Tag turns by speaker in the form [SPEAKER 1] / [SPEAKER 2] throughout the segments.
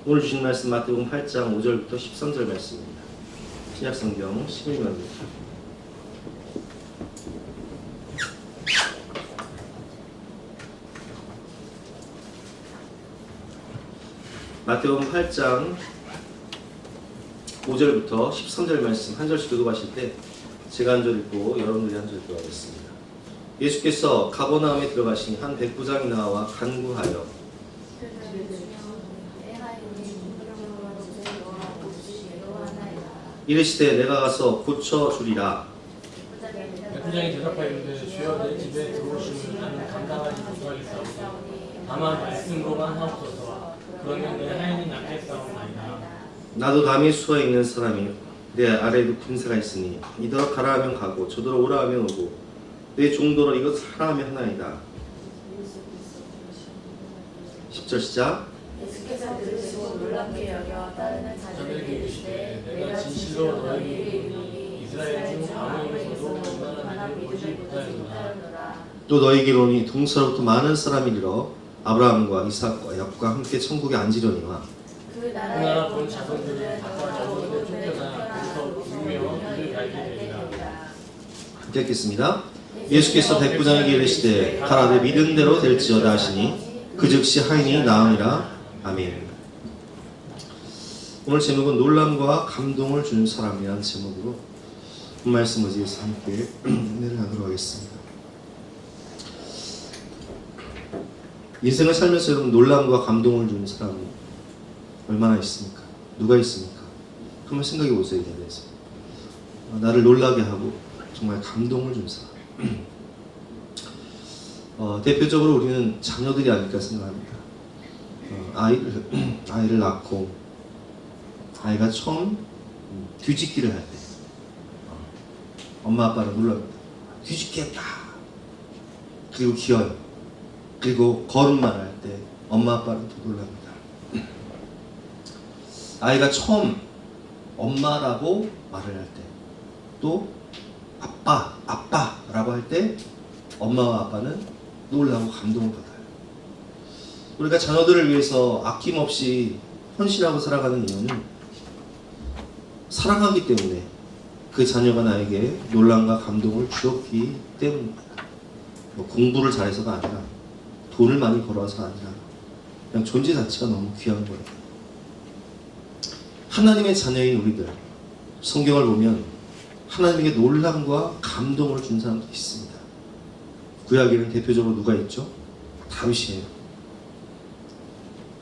[SPEAKER 1] 오늘 주신 말씀 마태복음 8장 5절부터 13절 말씀입니다. 신약성경 11면입니다. 마태복음 8장 5절부터 13절 말씀 한 절씩 교독하실 때 제가 한 절 읽고 여러분들이 한 절 교독하겠습니다. 예수께서 가버나움에 들어가시니 한 백부장이 나와 간구하여 이르시되 내가 가서 고쳐주리라.
[SPEAKER 2] 백부장이 대답하였는데 주여 내 집에 들어오시면 나는 감당하지 못하겠사오니 다만 말씀으로만 하옵소서. 그러면 내 하인이 낫겠사옵나이다.
[SPEAKER 1] 나도 남의 수가 있는 사람이 내 아래에도 군사가 있으니 이더러 가라 하면 가고 저더러 오라 하면 오고 내 종도로 이것 하라 하면 하나이다. 10절 시작.
[SPEAKER 3] 예수께서 들으시고 놀랍게 여겨 따르는 자들에게 이르시되
[SPEAKER 2] 내가 진실로 너희에게 이르노니 이스라엘 중 아무에게서도 얼마나 믿음을 보지 못하였노라.
[SPEAKER 1] 또 너희에게 이르노니 동서로부터 많은 사람이 일어 아브라함과 이삭과 야곱과 함께 천국에 앉으려니와
[SPEAKER 3] 그
[SPEAKER 2] 그 나라
[SPEAKER 3] 나라의
[SPEAKER 2] 본 자손들은 각각 저들의 쫓겨나 거기서 분명 그를 알게 되리라.
[SPEAKER 1] 함께 읽겠습니다. 예수께서 백부장에게 이르시되 가라 내 믿은 대로 될지어다 하시니 그 즉시 하인이 나으니라. 아멘. 오늘 제목은 놀람과 감동을 주는 사람이라는 제목으로 말씀 의지에서 함께 은혜를 나누도록 하겠습니다. 인생을 살면서 여러분 놀람과 감동을 주는 사람이 얼마나 있습니까? 누가 있습니까? 한번 생각해 보세요. 이에 대해서 나를 놀라게 하고 정말 감동을 주는 사람. 대표적으로 우리는 자녀들이 아닐까 생각합니다. 아이를 낳고 아이가 처음 뒤집기를 할 때 엄마 아빠는 놀랍니다. 뒤집기 했다. 그리고 기어요. 그리고 걸음만 할 때 엄마 아빠는 더 놀랍니다. 아이가 처음 엄마라고 말을 할 때 또 아빠라고 할 때 엄마와 아빠는 놀라고 감동을 받아요. 우리가 자녀들을 위해서 아낌없이 헌신하고 살아가는 이유는 사랑하기 때문에 그 자녀가 나에게 놀람과 감동을 주었기 때문입니다. 뭐 공부를 잘해서가 아니라 돈을 많이 벌어서가 아니라 그냥 존재 자체가 너무 귀한 거예요. 하나님의 자녀인 우리들 성경을 보면 하나님에게 놀람과 감동을 준 사람들이 있습니다. 구약에는 대표적으로 누가 있죠? 다윗이에요.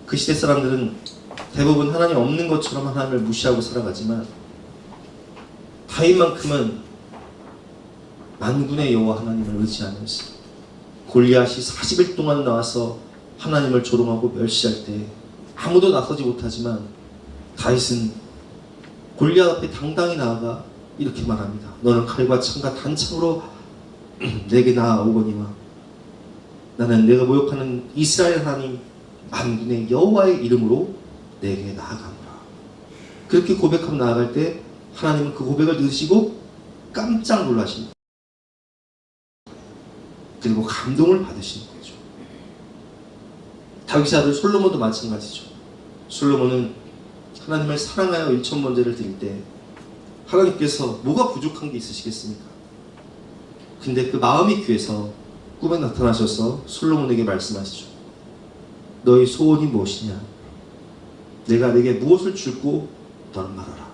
[SPEAKER 1] 그 시대 사람들은 대부분 하나님 없는 것처럼 하나님을 무시하고 살아가지만 다윗만큼은 만군의 여호와 하나님을 의지하면서 골리앗이 40일 동안 나와서 하나님을 조롱하고 멸시할 때 아무도 나서지 못하지만 다윗은 골리앗 앞에 당당히 나아가 이렇게 말합니다. 너는 칼과 창과 단창으로 내게 나아오거니와 나는 내가 모욕하는 이스라엘 하나님 만군의 여호와의 이름으로 내게 나아가노라. 그렇게 고백하고 나아갈 때 하나님은 그 고백을 들으시고 깜짝 놀라십니다. 그리고 감동을 받으시는 거죠. 다윗의 아들 솔로몬도 마찬가지죠. 솔로몬은 하나님을 사랑하여 일천번제를 드릴 때 하나님께서 뭐가 부족한 게 있으시겠습니까? 근데 그 마음이 귀해서 꿈에 나타나셔서 솔로몬에게 말씀하시죠. 너의 소원이 무엇이냐? 내가 내게 무엇을 줄고 너는 말하라.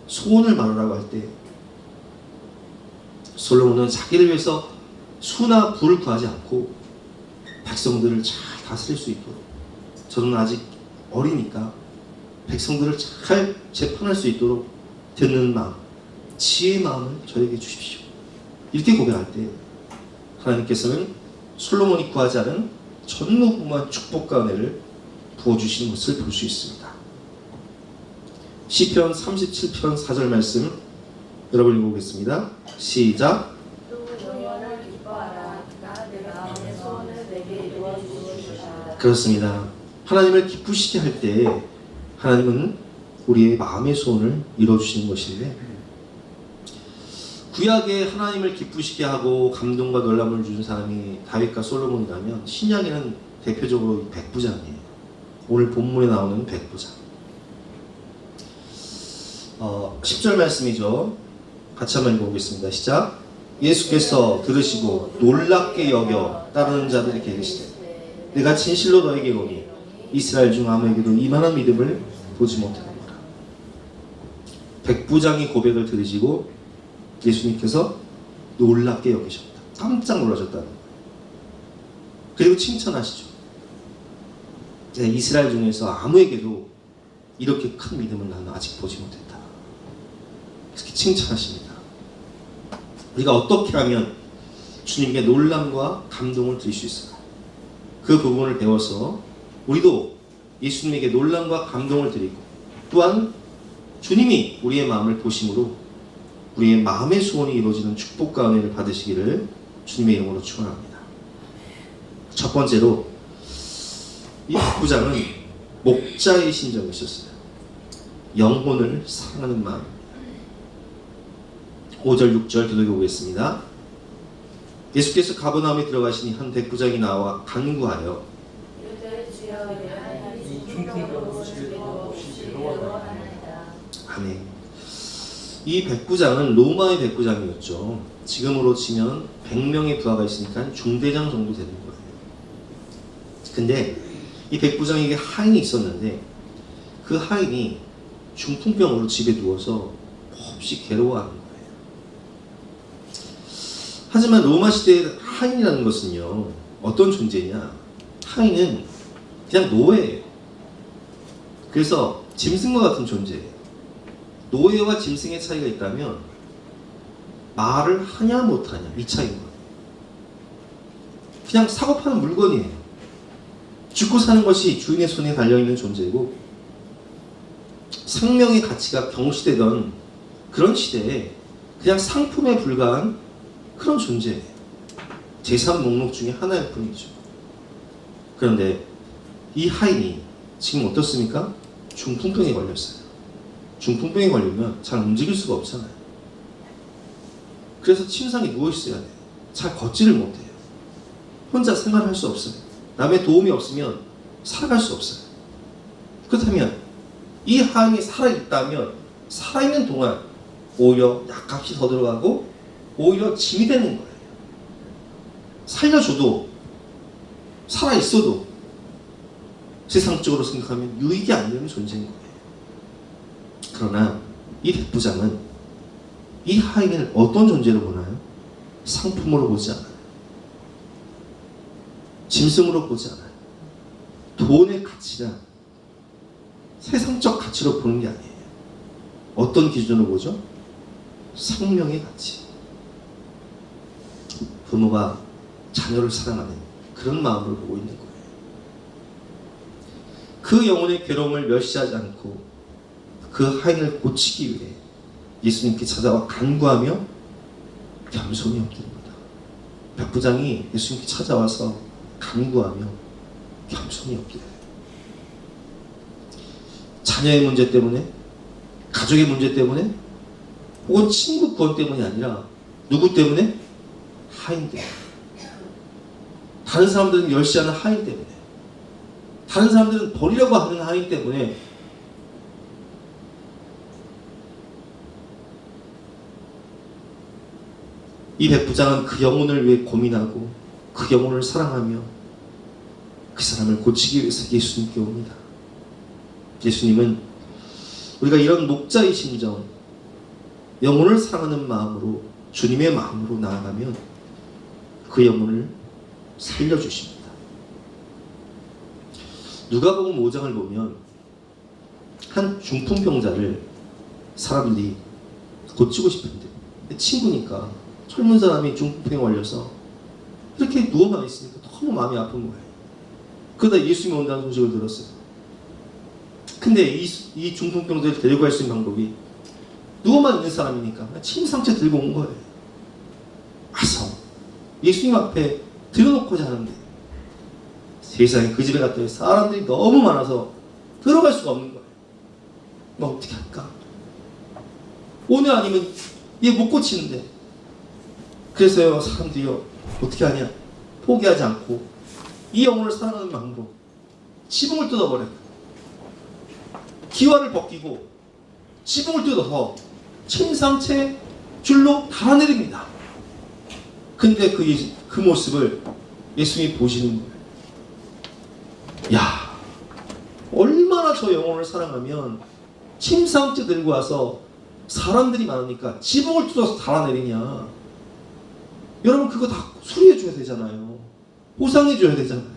[SPEAKER 1] 소원을 말하라고 할 때 솔로몬은 자기를 위해서 수나 부를 구하지 않고 백성들을 잘 다스릴 수 있도록 저는 아직 어리니까 백성들을 잘 재판할 수 있도록 듣는 마음, 지혜의 마음을 저에게 주십시오. 이렇게 고백할 때 하나님께서는 솔로몬이 구하지 않은 전무후무한 축복과 은혜를 부어주시는 것을 볼 수 있습니다. 시편 37편 4절 말씀 여러분 읽어보겠습니다. 시작.
[SPEAKER 3] 또 여호와를 기뻐하라. 내 마음의 소원을 내게 이루어주시리라.
[SPEAKER 1] 그렇습니다. 하나님을 기쁘시게 할 때 하나님은 우리의 마음의 소원을 이루어주시는 것인데 구약에 하나님을 기쁘시게 하고 감동과 놀람을 주는 사람이 다윗과 솔로몬이라면 신약에는 대표적으로 백부장이에요. 오늘 본문에 나오는 백부장. 10절 말씀이죠. 같이 한번 읽어보겠습니다. 시작. 예수께서 들으시고 놀랍게 여겨 따르는 자들에게 이르시되 내가 진실로 너에게 이르노니 이스라엘 중 아무에게도 이만한 믿음을 보지 못하노라. 백부장이 고백을 들으시고 예수님께서 놀랍게 여기셨다. 깜짝 놀라셨다는 거예요. 그리고 칭찬하시죠. 내가 이스라엘 중에서 아무에게도 이렇게 큰 믿음을 나는 아직 보지 못했다. 이렇게 칭찬하십니다. 우리가 어떻게 하면 주님께 놀람과 감동을 드릴 수 있을까? 그 부분을 배워서 우리도 예수님에게 놀람과 감동을 드리고 또한 주님이 우리의 마음을 보심으로 우리의 마음의 소원이 이루어지는 축복과 은혜를 받으시기를 주님의 이름으로 축원합니다. 첫 번째로 이 백부장은 목자의 심정이 있었어요. 영혼을 사랑하는 마음. 5절 6절 되돌려보겠습니다. 예수께서 가버나움에 들어가시니 한 백부장이 나와 간구하여
[SPEAKER 2] 이 중풍병으로 집에 들어오시 괴로워하나이다.
[SPEAKER 1] 아멘. 이 백부장은 로마의 백부장이었죠. 지금으로 치면 100명의 부하가 있으니까 중대장 정도 되는 거예요. 근데 이 백부장에게 하인이 있었는데 그 하인이 중풍병으로 집에 누워서 몹시 괴로워하는 거예요. 하지만 로마 시대의 하인이라는 것은요, 어떤 존재냐? 하인은 그냥 노예예요. 그래서 짐승과 같은 존재예요. 노예와 짐승의 차이가 있다면 말을 하냐 못하냐 이 차이인 거예요. 그냥 사고 파는 물건이에요. 죽고 사는 것이 주인의 손에 달려있는 존재고 생명의 가치가 경시되던 그런 시대에 그냥 상품에 불과한 그런 존재예요. 재산 목록 중에 하나일 뿐이죠. 그런데 이 하인이 지금 어떻습니까? 중풍병에 걸렸어요. 중풍병에 걸리면 잘 움직일 수가 없잖아요. 그래서 침상에 누워있어야 돼요. 잘 걷지를 못해요. 혼자 생활할 수 없어요. 남의 도움이 없으면 살아갈 수 없어요. 그렇다면 이 하인이 살아있다면 살아있는 동안 오히려 약값이 더 들어가고 오히려 짐이 되는 거예요. 살려줘도 살아있어도 세상적으로 생각하면 유익이 안 되는 존재인 거예요. 그러나 이 백부장은 이 하인을 어떤 존재로 보나요? 상품으로 보지 않아요. 짐승으로 보지 않아요. 돈의 가치나 세상적 가치로 보는 게 아니에요. 어떤 기준으로 보죠? 생명의 가치. 부모가 자녀를 사랑하는 그런 마음으로 보고 있는 거예요. 그 영혼의 괴로움을 멸시하지 않고 그 하인을 고치기 위해 예수님께 찾아와 간구하며 겸손히 엎드립니다. 백부장이 예수님께 찾아와서 간구하며 겸손히 엎드려요. 자녀의 문제 때문에, 가족의 문제 때문에, 혹은 친구 구원 때문이 아니라 누구 때문에? 하인 때문에. 다른 사람들은 멸시하는 하인 때문에, 다른 사람들은 버리려고 하는 하인 때문에 이 백부장은 그 영혼을 위해 고민하고 그 영혼을 사랑하며 그 사람을 고치기 위해서 예수님께 옵니다. 예수님은 우리가 이런 목자의 심정, 영혼을 사랑하는 마음으로 주님의 마음으로 나아가면 그 영혼을 살려주십니다. 누가복음 5장을 보면 한 중풍병자를 사람들이 고치고 싶은데 친구니까 젊은 사람이 중풍병에 걸려서 이렇게 누워만 있으니까 너무 마음이 아픈 거예요. 그러다 예수님이 온다는 소식을 들었어요. 근데 이 중풍병자를 데리고 갈 수 있는 방법이 누워만 있는 사람이니까 침상째 들고 온 거예요. 와서 예수님 앞에 들여놓고자 하는데 세상에 그 집에 갔더니 사람들이 너무 많아서 들어갈 수가 없는 거예요. 뭐 어떻게 할까? 오늘 아니면 얘 못 고치는데. 그래서요, 사람들이요, 어떻게 하냐? 포기하지 않고 이 영혼을 사랑하는 마음으로 지붕을 뜯어버려요. 기와를 벗기고 지붕을 뜯어서 침상채 줄로 달아내립니다. 근데 그 모습을 예수님이 보시는 거예요. 야, 얼마나 저 영혼을 사랑하면 침상채 들고 와서 사람들이 많으니까 지붕을 뜯어서 달아내리냐. 여러분 그거 다 수리해줘야 되잖아요. 보상해줘야 되잖아요.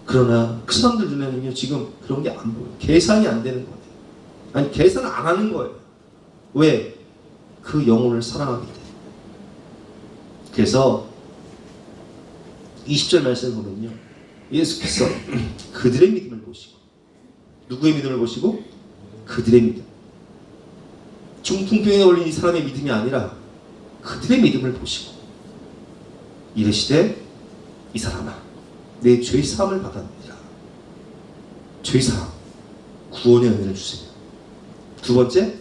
[SPEAKER 1] 그러나 그 사람들 눈에는요 지금 그런 게 안 보여요. 계산이 안 되는 거예요. 아니 계산을 안 하는 거예요. 왜? 그 영혼을 사랑하기 때문에. 그래서 20절 말씀을 보면요 예수께서 그들의 믿음을 보시고, 누구의 믿음을 보시고? 그들의 믿음. 중풍병에 걸린 이 사람의 믿음이 아니라 그들의 믿음을 보시고 이르시되 이 사람아 내 죄 사함을 받았느니라. 죄 사함, 구원의 은혜를 주세요. 두 번째,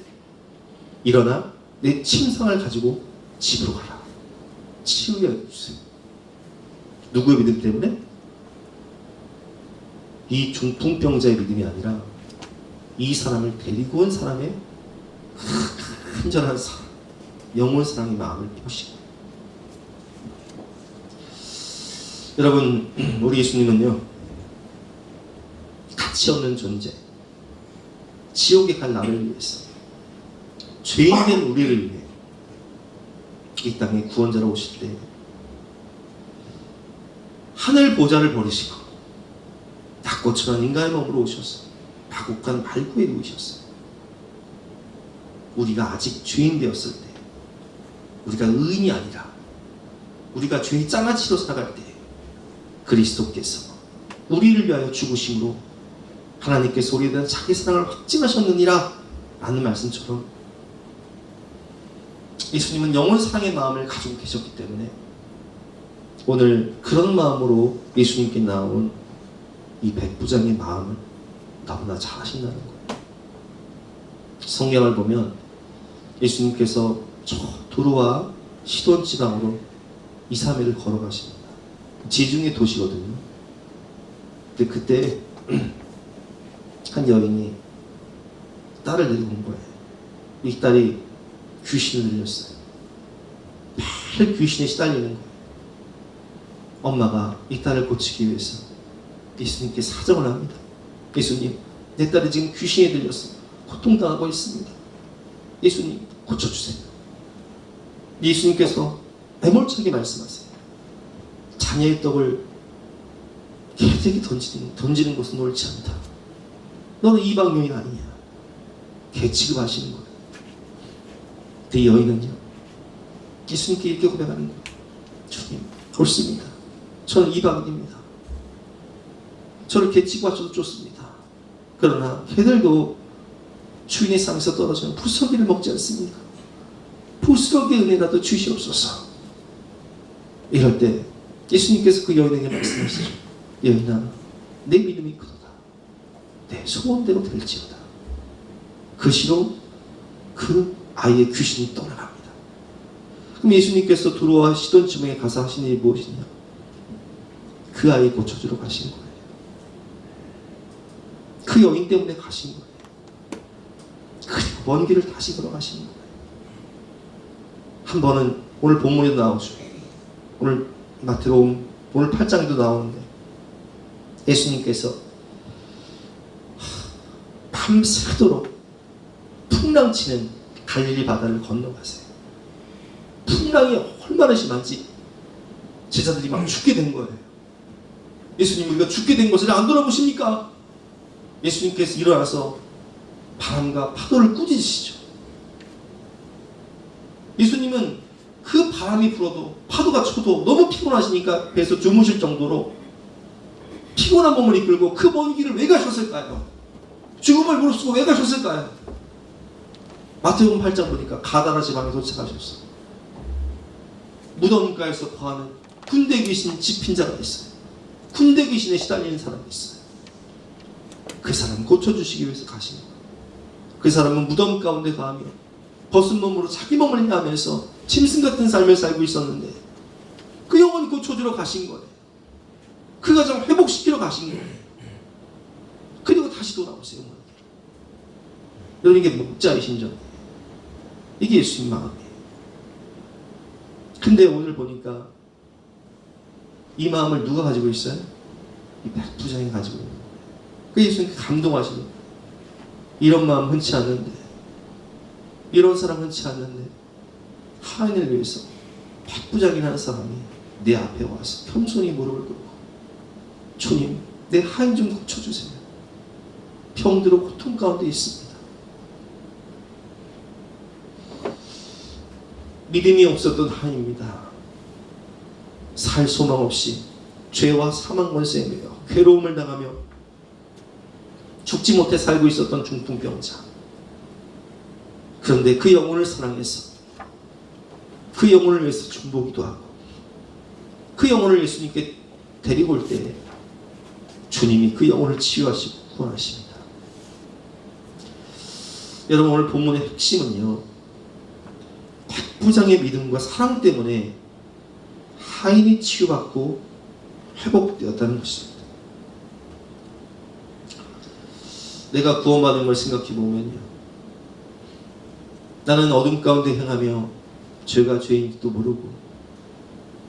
[SPEAKER 1] 일어나 내 침상을 가지고 집으로 가라. 치유의 은혜를 주세요. 누구의 믿음 때문에? 이 중풍병자의 믿음이 아니라 이 사람을 데리고 온 사람의 간절한 사랑, 영혼 사랑의 마음을 보시고. 여러분, 우리 예수님은요 가치 없는 존재, 지옥에 갈 나를 위해서, 죄인된 우리를 위해 이 땅에 구원자로 오실 때 하늘 보좌를 버리시고 닭꽃처럼 인간의 몸으로 오셔서 바국간 발구에 누우셨어요. 우리가 아직 죄인 되었을 때, 우리가 의인이 아니라 우리가 죄의 장아찌로 살아갈 때 그리스도께서 우리를 위하여 죽으심으로 하나님께서 우리에 대한 자기 사랑을 확증하셨느니라 라는 말씀처럼 예수님은 영원 사랑의 마음을 가지고 계셨기 때문에 오늘 그런 마음으로 예수님께 나온 이 백부장의 마음을 너무나 잘 아신다는 거예요. 성경을 보면 예수님께서 저 두로와 시돈 지방으로 2, 3일을 걸어가십니다. 지중해 도시거든요. 근데 그때 한 여인이 딸을 데리고 온 거예요. 이 딸이 귀신을 들렸어요. 매일 귀신에 시달리는 거예요. 엄마가 이 딸을 고치기 위해서 예수님께 사정을 합니다. 예수님, 내 딸이 지금 귀신에 들려서 고통당하고 있습니다. 예수님, 고쳐주세요. 예수님께서 애몰차게 말씀하세요. 자녀의 떡을 개들에게 던지는 것은 옳지 않다. 너는 이방인이 아니냐. 개 취급하시는 거예요. 그 여인은요 예수님께 이렇게 고백하는 거예요. 주님, 옳습니다. 저는 이방인입니다. 저를 개 취급하셔도 좋습니다. 그러나 개들도 주인의 상에서 떨어지면 부스러기를 먹지 않습니까? 부스러기의 은혜라도 주시옵소서. 이럴 때 예수님께서 그 여인에게 말씀하시죠. 여인아, 내 믿음이 크도다. 내 소원대로 될지어다. 그 시로 그 아이의 귀신이 떠나갑니다. 그럼 예수님께서 두로와 시돈 지방에 가서 하신 일이 무엇이냐? 그 아이 고쳐주러 가신 거예요. 그 여인 때문에 가신 거예요. 그리고 먼 길을 다시 걸어가신 거예요. 한 번은 오늘 본문에도 나오죠. 오늘 마태복음 오늘 8장에도 나오는데 예수님께서 밤새도록 풍랑치는 갈릴리 바다를 건너가세요. 풍랑이 얼마나 심한지 제자들이 막 죽게 된 거예요. 예수님, 우리가 죽게 된 것을 안 돌아보십니까? 예수님께서 일어나서 바람과 파도를 꾸짖으시죠. 예수님은 그 바람이 불어도 파도가 쳐도 너무 피곤하시니까 배에서 주무실 정도로 피곤한 몸을 이끌고 그 먼 길을 왜 가셨을까요? 죽음을 무릅쓰고 왜 가셨을까요? 마태복음 8장 보니까 가다라 지방에 도착하셨어. 무덤가에서 거하는 군대 귀신 집힌 자가 있어요. 군대 귀신에 시달리는 사람이 있어요. 그 사람 고쳐주시기 위해서 가신 거예요. 그 사람은 무덤 가운데 거하며 벗은 몸으로 자기 몸을 행하면서 짐승 같은 삶을 살고 있었는데 그 영혼이 고쳐주러 가신 거예요. 그 가정 회복시키러 가신 거예요. 그리고 다시 돌아오세요. 여러분, 이게 목자의 심정, 이게 예수님 마음이에요. 근데 오늘 보니까 이 마음을 누가 가지고 있어요? 이 백부장이 가지고 있는 거예요. 그 예수님 감동하시는, 이런 마음 흔치 않는데, 이런 사람 흔치 않는데, 하인을 위해서 백부장이라는 사람이 내 앞에 와서 겸손히 무릎을 꿇고, 주님, 내 하인 좀 고쳐주세요. 병들어 고통 가운데 있습니다. 믿음이 없었던 하인입니다. 살 소망 없이 죄와 사망 권세에 매여 괴로움을 당하며 죽지 못해 살고 있었던 중풍병자. 그런데 그 영혼을 사랑해서 그 영혼을 위해서 중보기도 하고 그 영혼을 예수님께 데리고 올 때 주님이 그 영혼을 치유하시고 구원하십니다. 여러분, 오늘 본문의 핵심은요, 백부장의 믿음과 사랑 때문에 하인이 치유받고 회복되었다는 것입니다. 내가 구원받은 걸 생각해 보면요, 나는 어둠 가운데 행하며 죄가 죄인지도 모르고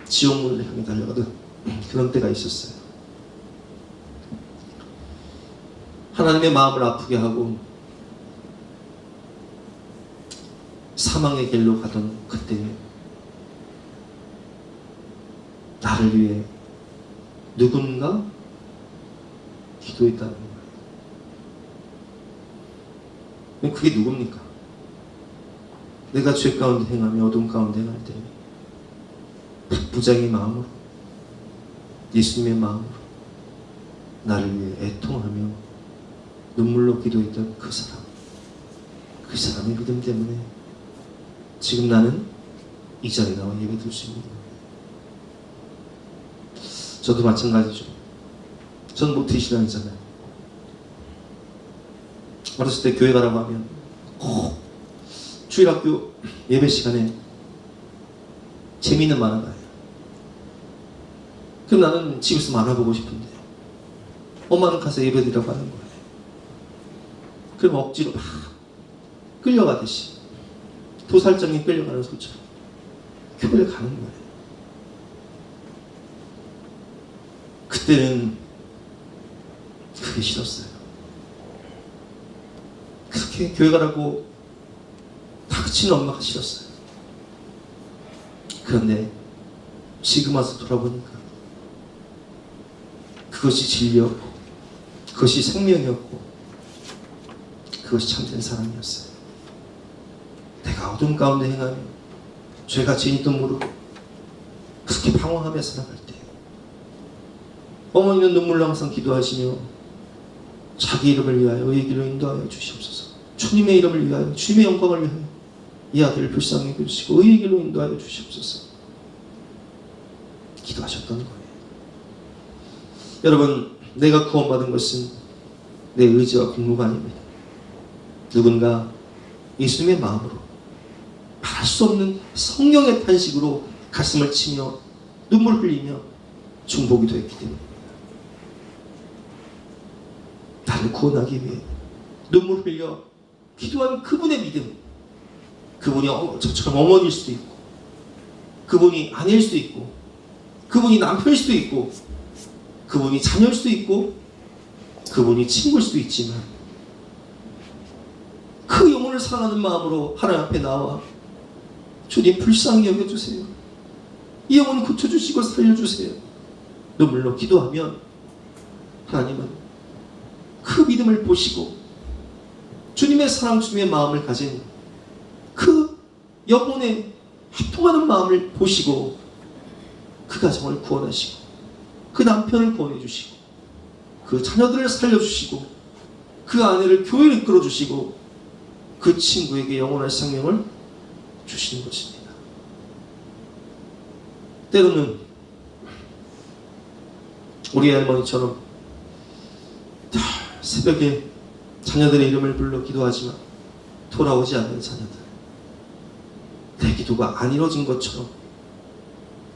[SPEAKER 1] 지옥문을 향해 달려가던 그런 때가 있었어요. 하나님의 마음을 아프게 하고 사망의 길로 가던 그때 나를 위해 누군가 기도했다는 거예요. 그게 누굽니까? 내가 죄 가운데 행하며 어둠 가운데 행할 때 백부장의 마음으로, 예수님의 마음으로 나를 위해 애통하며 눈물로 기도했던 그 사람의 믿음 때문에 지금 나는 이 자리에 나와 예배드릴 수 있는 거예요. 저도 마찬가지죠. 전 모태신앙이잖아요. 어렸을 때 교회 가라고 하면 주일학교 예배 시간에 재미있는 만화 봐요. 그럼 나는 집에서 만화 보고 싶은데 엄마는 가서 예배드리라고 하는 거예요. 그럼 억지로 막 끌려가듯이, 도살장에 끌려가는 소처럼 교회를 가는 거예요. 그때는 그게 싫었어요. 그렇게 교회 가라고 다그치는 엄마가 싫었어요. 그런데 지금 와서 돌아보니까 그것이 진리였고, 그것이 생명이었고, 그것이 참된 사랑이었어요. 내가 어둠 가운데 행하며 죄가 죄인도 모르고 그렇게 방황하며 살아갈 때 어머니는 눈물로 항상 기도하시며 자기 이름을 위하여 의의 길로 인도하여 주시옵소서. 주님의 이름을 위하여, 주님의 영광을 위하여 이 아들을 불쌍히 여겨주시고 의의 길로 인도하여 주시옵소서. 기도하셨던 거예요. 여러분, 내가 구원받은 것은 내 의지와 공로가 아닙니다. 누군가 예수님의 마음으로 말할 수 없는 성령의 탄식으로 가슴을 치며 눈물 흘리며 중보기도 했기 때문입니다. 나를 구원하기 위해 눈물 흘려 기도한 그분의 믿음, 그분이 저처럼 어머니일 수도 있고, 그분이 아내일 수도 있고, 그분이 남편일 수도 있고, 그분이 자녀일 수도 있고, 그분이 친구일 수도 있지만 그 영혼을 사랑하는 마음으로 하나님 앞에 나와 주님 불쌍히 여겨주세요. 이 영혼 고쳐주시고 살려주세요. 눈물로 기도하면 하나님은 그 믿음을 보시고 주님의 사랑, 주님의 마음을 가진 그 영혼의 해통하는 마음을 보시고 그 가정을 구원하시고 그 남편을 구원해 주시고 그 자녀들을 살려주시고 그 아내를 교회를 이끌어주시고 그 친구에게 영원한 생명을 주시는 것입니다. 때로는 우리 할머니처럼 새벽에 자녀들의 이름을 불러 기도하지만 돌아오지 않는 자녀들, 내 기도가 안 이루어진 것처럼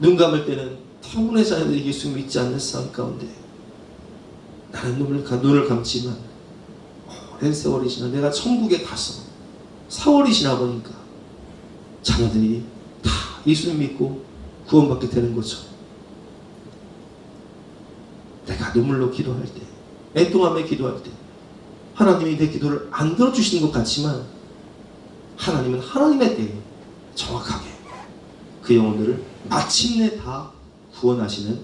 [SPEAKER 1] 눈 감을 때는 대부분의 자녀들이 예수 믿지 않는 상황 가운데 나는 눈을 감지만 오랜 세월이 지나 내가 천국에 가서 4월이 지나 보니까 자녀들이 다 예수를 믿고 구원받게 되는 거죠. 내가 눈물로 기도할 때, 애통하며 기도할 때 하나님이 내 기도를 안 들어주시는 것 같지만 하나님은 하나님의 때에 정확하게 그 영혼들을 마침내 다 구원하시는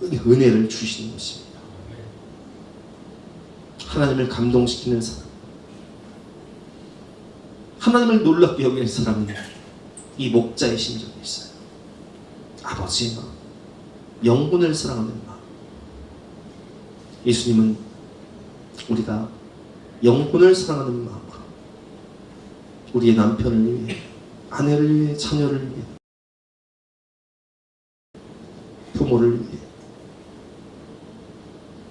[SPEAKER 1] 은혜를 주시는 것입니다. 하나님을 감동시키는 사람, 하나님을 놀랍게 여기는 사람은 이 목자의 심정이 있어요. 아버지의 마음, 영혼을 사랑하는 마음. 예수님은 우리가 영혼을 사랑하는 마음으로 우리의 남편을 위해, 아내를 위해, 자녀를 위해, 부모를 위해,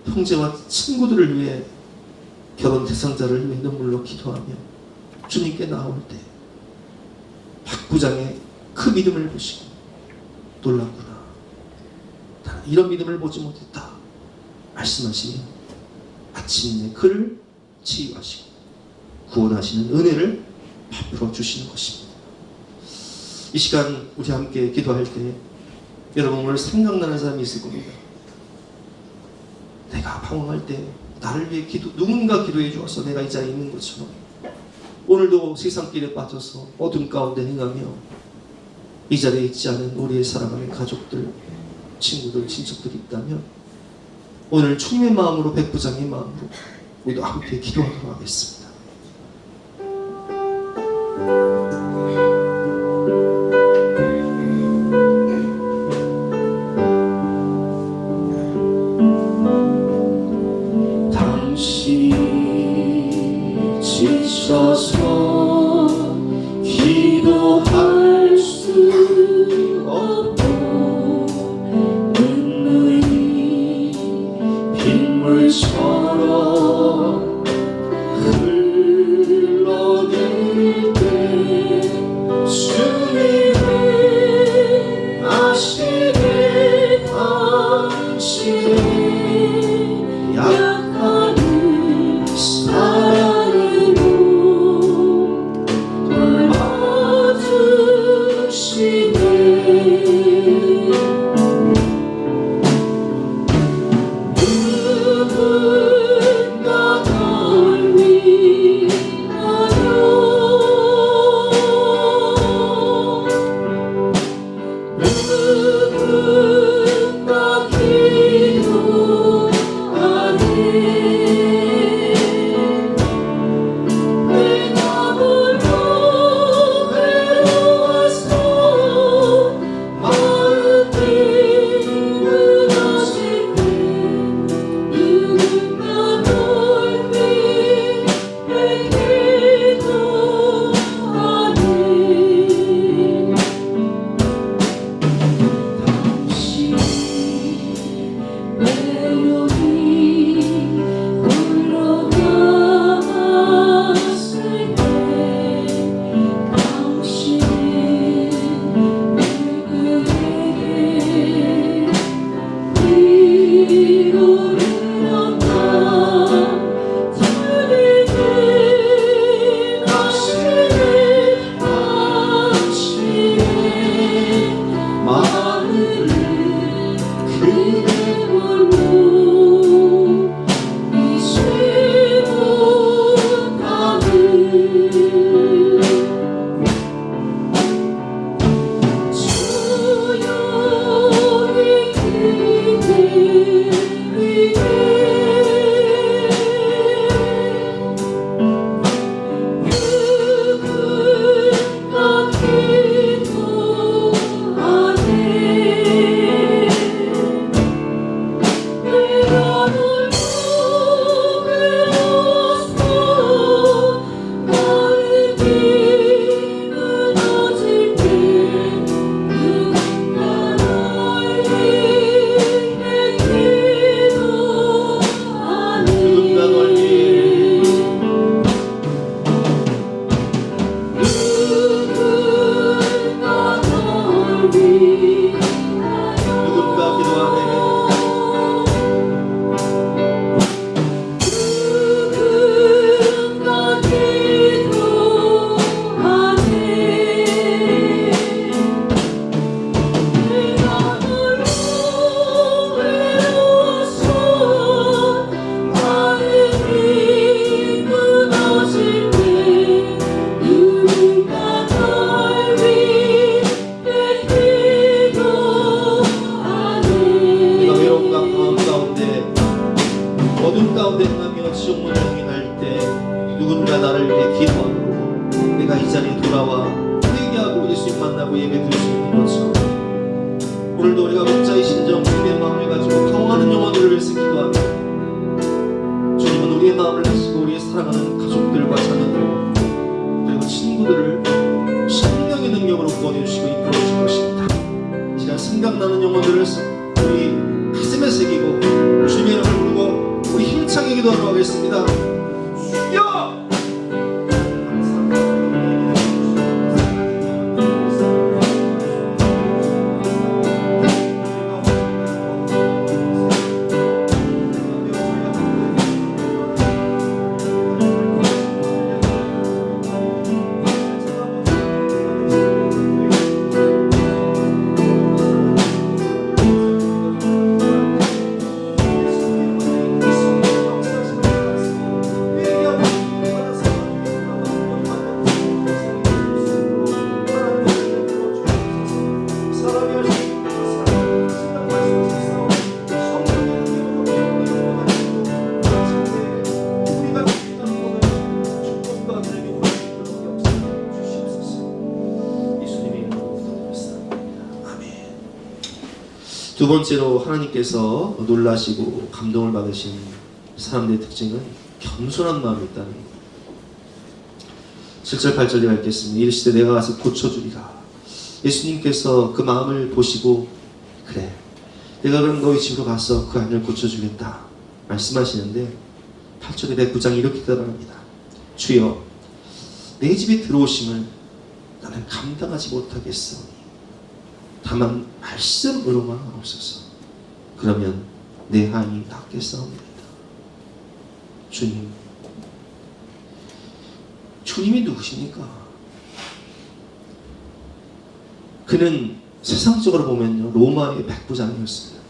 [SPEAKER 1] 형제와 친구들을 위해, 결혼 대상자를 위해 눈물로 기도하며 주님께 나올 때 백부장의 그 믿음을 보시고 놀랐구나, 나는 이런 믿음을 보지 못했다 말씀하시며 마침내 그를 치유하시고 구원하시는 은혜를 베풀어 주시는 것입니다. 이 시간 우리 함께 기도할 때 여러분 오늘 생각나는 사람이 있을 겁니다. 내가 방황할 때 나를 위해 누군가 기도해 주어서 내가 이 자리에 있는 것처럼 오늘도 세상길에 빠져서 어둠 가운데 행하며 이 자리에 있지 않은 우리의 사랑하는 가족들, 친구들, 친척들이 있다면 오늘 주님의 마음으로, 백부장의 마음으로 우리도 함께 기도하도록 하겠습니다. 당신이 지셔서 기도할 수 없고 눈물이 빗물처럼 흘러내릴 때 주님을 아시네. 당신의 약한 사랑으로 돌봐주시네. 누군가 어둠 가운데 행하며 지옥문을 행할 때 누군가 나를 위해 기도하고 내가 이 자리에 돌아와 회개하고 예수님 만나고 예배 드릴 수 있는 것처럼 오늘도 우리가 목자의 심정, 우리의 마음을 가지고 당황하는 영혼들을 위해서 기도하며 주님은 우리의 마음을 하시고 우리의 사랑하는 가족들과 자녀들 그리고 친구들을 성령의 능력으로 구원해 주시고 이끌어 주실 것입니다. 이 시간 생각나는 영혼들을 우리 가슴에 새기고 주님의 이름을 부르고 우리 힘차게 기도하러 가겠습니다. 주여! 두 번째로 하나님께서 놀라시고 감동을 받으신 사람들의 특징은 겸손한 마음이 있다는 것. 7절 8절에 읽겠습니다. 이르시되 내가 가서 고쳐주리라. 예수님께서 그 마음을 보시고 그래 내가 그럼 너희 집으로 가서 그 아이를 고쳐주겠다 말씀하시는데 8절에 백부장이 이렇게 대답합니다. 주여 내 집에 들어오심을 나는 감당하지 못하겠으니 다만 말씀으로만 하옵소서. 그러면 내 한이 낫겠사옵나이다. 주님이 누구십니까? 그는 세상적으로 보면요 로마의 백부장이었습니다.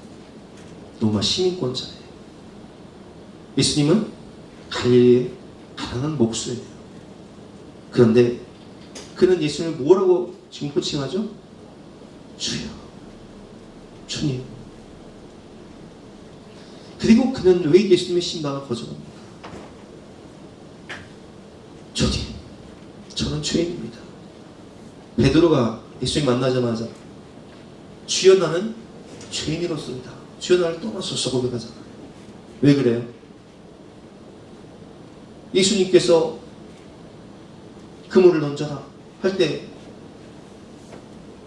[SPEAKER 1] 로마 시민권자예요. 예수님은 갈릴리의 가난한 목수예요. 그런데 그는 예수님을 뭐라고 지금 호칭하죠? 주여, 주님. 그리고 그는 왜 예수님의 신방을 거절합니까? 주님, 저는 죄인입니다. 베드로가 예수님 만나자마자 주여 나는 죄인이로소이다. 주여 나를 떠나소서 고백하잖아요. 왜 그래요? 예수님께서 그물을 던져라 할 때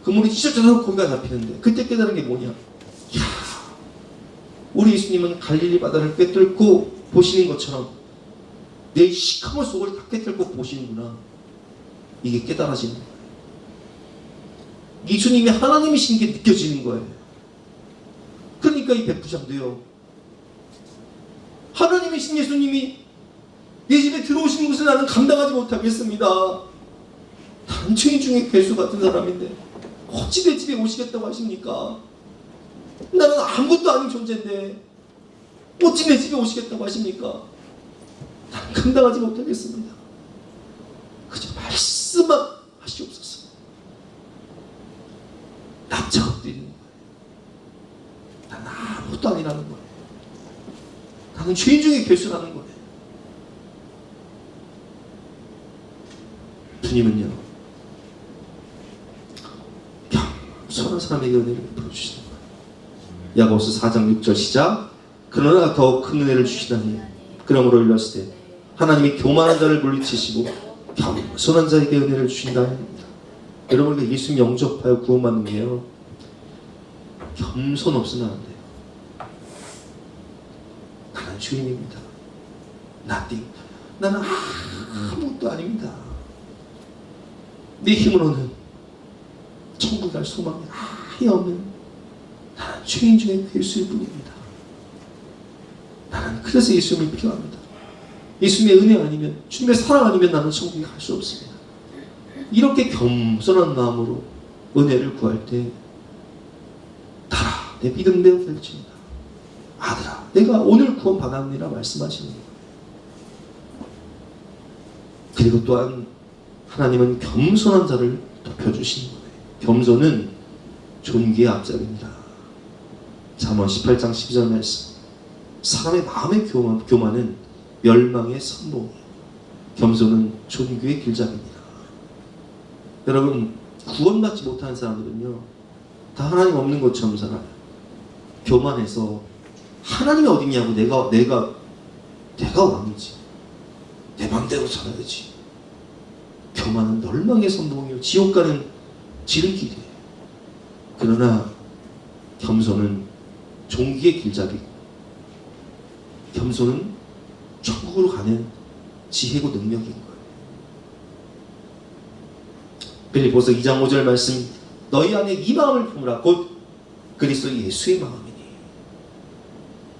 [SPEAKER 1] 그물이 찢어져서 고기가 잡히는데 그때 깨달은 게 뭐냐? 이야, 우리 예수님은 갈릴리 바다를 꿰뚫고 보시는 것처럼 내 시커먼 속을 다 꿰뚫고 보시는구나. 이게 깨달아지는 거예요. 예수님이 하나님이신 게 느껴지는 거예요. 그러니까 이 백부장도요. 하나님이신 예수님이 내 집에 들어오시는 것을 나는 감당하지 못하겠습니다. 다른 죄인 중에 괴수 같은 사람인데 어찌 내 집에 오시겠다고 하십니까? 나는 아무것도 아닌 존재인데 어찌 내 집에 오시겠다고 하십니까? 나는 감당하지 못하겠습니다. 그저 말씀만 하시옵소서. 납작 엎드리는 거예요. 나는 아무것도 아니라는 거예요. 나는 죄인 중에 괴수라는 거예요. 주님은요 겸손한 사람에게 은혜를 베풀어 주시는 거예요. 야고보서 4장 6절 시작. 그러나 더 큰 은혜를 주시다니 그러므로 일렀을 때 하나님이 교만한 자를 물리치시고 겸손한 자에게 은혜를 주신다 합니다. 여러분과 예수님 영접하여 구원받는 게요 겸손 없으면 안 돼요. 나는 죄인입니다. 나는 아무것도 아닙니다. 내 힘으로는 천국 갈 소망이 아예 없는 나는 죄인 중에 괴수일 뿐입니다. 나는 그래서 예수님이 필요합니다. 예수님의 은혜 아니면 주님의 사랑 아니면 나는 천국에 갈 수 없습니다. 이렇게 겸손한 마음으로 은혜를 구할 때 달아 내 믿음대로 될지어다. 아들아 내가 오늘 구원 받았느니라 말씀하시는 거예요. 그리고 또한 하나님은 겸손한 자를 덮여주시는 거예요. 겸손은 존귀의 앞잡이니라. 잠언 18장 12절 말씀. 사람의 마음의 교만은 멸망의 선봉, 겸손은 존귀의 길잡이입니다. 여러분, 구원받지 못한 사람들은요, 다 하나님 없는 것처럼 살아요. 교만해서 하나님이 어딨냐고 내가 왕이지, 내 맘대로 살아야지. 교만은 멸망의 선봉이요, 지옥 가는 지름길이에요. 그러나 겸손은 존귀의 길잡이, 겸손은 천국으로 가는 지혜고 능력인 거예요. 빌립보서 2장 5절 말씀, 너희 안에 이 마음을 품으라. 곧 그리스도 예수의 마음이니.